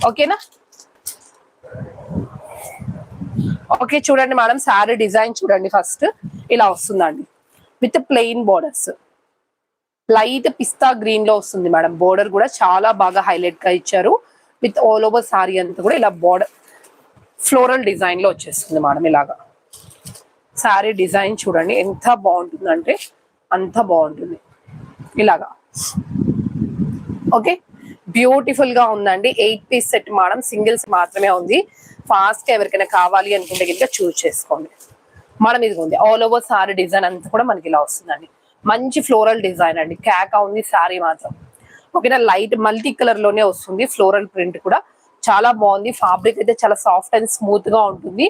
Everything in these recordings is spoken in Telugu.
ఓకేనా. ఓకే చూడండి మేడం, శారీ డిజైన్ చూడండి. ఫస్ట్ ఇలా వస్తుందండి with plain borders. Light pista green లో వస్తుంది మేడం. బోర్డర్ కూడా చాలా బాగా హైలైట్ గా ఇచ్చారు. విత్ ఆల్ ఓవర్ సారీ అంతా కూడా ఇలా బోర్డర్ ఫ్లోరల్ డిజైన్ లో వచ్చేస్తుంది మేడం. ఇలాగా సారీ డిజైన్ చూడండి ఎంత బాగుంటుందంటే అంత బాగుంటుంది ఇలాగా. ఓకే బ్యూటిఫుల్ గా ఉందండి. 8 పీస్ సెట్ మేడం, సింగిల్స్ మాత్రమే ఉంది. ఫాస్ట్ గా ఎవరికైనా కావాలి అనుకుంటే కనుక చూస్ చేసుకోండి మేడం. ఇది ఉంది ఆల్ ఓవర్ సారీ డిజైన్ అంతా కూడా మనకి ఇలా వస్తుందండి. మంచి ఫ్లోరల్ డిజైన్ అండి. క్యాకా ఉంది సారీ మాత్రం. ఓకేనా, లైట్ మల్టీ కలర్ లోనే వస్తుంది. ఫ్లోరల్ ప్రింట్ కూడా చాలా బాగుంది. ఫ్యాబ్రిక్ అయితే చాలా సాఫ్ట్ అండ్ స్మూత్ గా ఉంటుంది.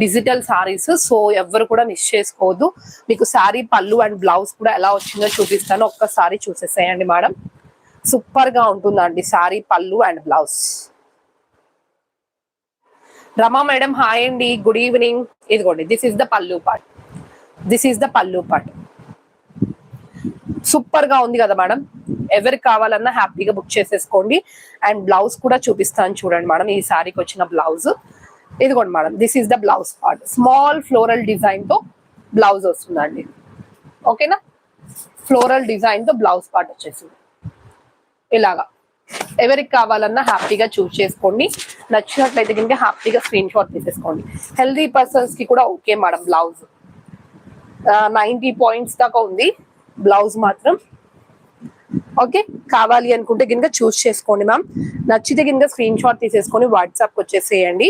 డిజిటల్ సారీస్, సో ఎవరు కూడా మిస్ చేసుకోవద్దు. మీకు సారీ పళ్ళు అండ్ బ్లౌజ్ కూడా ఎలా వచ్చిందో చూపిస్తాను, ఒక్కసారి చూసేసేయండి మేడం. సూపర్ గా ఉంటుందండి సారీ పళ్ళు and blouse. Rama madam hi అండి, గుడ్ ఈవినింగ్. ఇదిగోండి దిస్ ఇస్ ద పళ్ళు పార్ట్. దిస్ ఈస్ ద పళ్ళు పార్ట్. సూపర్ గా ఉంది కదా మేడం. ఎవరికి కావాలన్నా హ్యాపీగా బుక్ చేసేసుకోండి. అండ్ బ్లౌజ్ కూడా చూపిస్తాను చూడండి మేడం. ఈ సారీకి వచ్చిన బ్లౌజ్ ఇదిగోండి madam. This is the blouse part. Small floral design తో బ్లౌజ్ వస్తుందండి. ఓకేనా, ఫ్లోరల్ డిజైన్ తో బ్లౌజ్ పార్ట్ వచ్చేసింది ఇలాగా. ఎవరికి కావాలన్నా హ్యాపీగా చూస్ చేసుకోండి. నచ్చినట్లయితే కనుక హ్యాపీగా స్క్రీన్ షాట్ తీసేసుకోండి. హెల్దీ పర్సన్స్ కి కూడా ఓకే మేడం. బ్లౌజ్ 90 పాయింట్స్ దాకా ఉంది బ్లౌజ్ మాత్రం. ఓకే, కావాలి అనుకుంటే కనుక చూస్ చేసుకోండి మ్యామ్. నచ్చితే కనుక స్క్రీన్ షాట్ తీసేసుకొని వాట్సాప్కి వచ్చేసేయండి.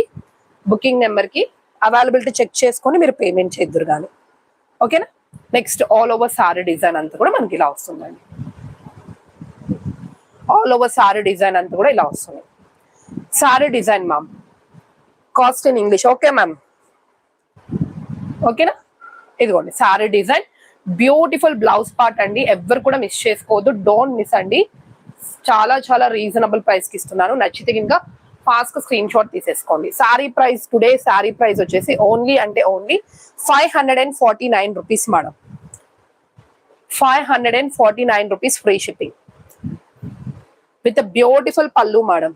బుకింగ్ నెంబర్ కి అవైలబిలిటీ చెక్ చేసుకొని మీరు పేమెంట్ చేద్దరు కానీ. ఓకేనా. Next all over sorry design అంతా కూడా మనకి ఇలా వస్తుందండి. ఆల్ ఓవర్ సారీ డిజైన్ అంతా కూడా ఇలా వస్తుంది. Sorry design ma'am, cost in English. Okay ma'am, ఓకేనా. ఇదిగోండి sorry design, beautiful blouse part అండి. ఎవరు కూడా మిస్ చేసుకోవద్దు, డోంట్ మిస్ అండి. చాలా చాలా రీజనబుల్ ప్రైస్ కి ఇస్తున్నాను. నచ్చితే కనుక ఫాస్ట్ గా స్క్రీన్ షాట్ తీసేసుకోండి. Sorry price today sorry price వచ్చేసి ఓన్లీ అంటే only 549 rupees madam. 549 rupees free shipping with beautiful పళ్ళు మేడం.